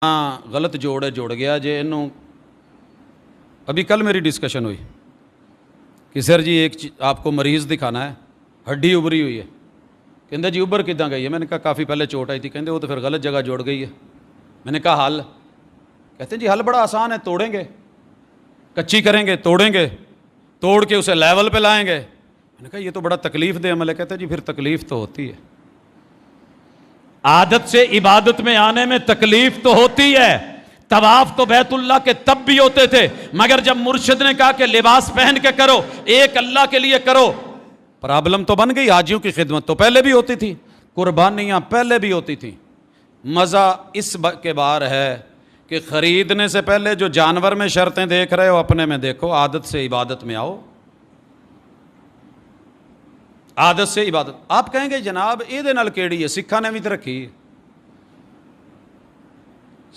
غلط جوڑ گیا جی انہوں. ابھی کل میری ڈسکشن ہوئی کہ سر جی ایک آپ کو مریض دکھانا ہے, ہڈی ابری ہوئی ہے. کہندے جی ابر کداں گئی ہے؟ میں نے کہا کافی پہلے چوٹ آئی تھی. کہندے وہ تو پھر غلط جگہ جوڑ گئی ہے. میں نے کہا حل؟ کہتے ہیں جی حل بڑا آسان ہے, توڑیں گے, کچی کریں گے, توڑیں گے, توڑ کے اسے لیول پہ لائیں گے. میں نے کہا یہ تو بڑا تکلیف دہ عمل ہے. کہتے ہیں جی پھر تکلیف تو ہوتی ہے, عادت سے عبادت میں آنے میں تکلیف تو ہوتی ہے. طواف تو بیت اللہ کے تب بھی ہوتے تھے, مگر جب مرشد نے کہا کہ لباس پہن کے کرو, ایک اللہ کے لیے کرو, پرابلم تو بن گئی. حاجیوں کی خدمت تو پہلے بھی ہوتی تھی, قربانیاں پہلے بھی ہوتی تھیں. مزہ اس کے بار ہے کہ خریدنے سے پہلے جو جانور میں شرطیں دیکھ رہے ہو اپنے میں دیکھو. عادت سے عبادت میں آؤ, عادت سے عبادت. آپ کہیں گے جناب یہ دے نال کیڑی ہے, سکھاں نے بھی تو رکھی.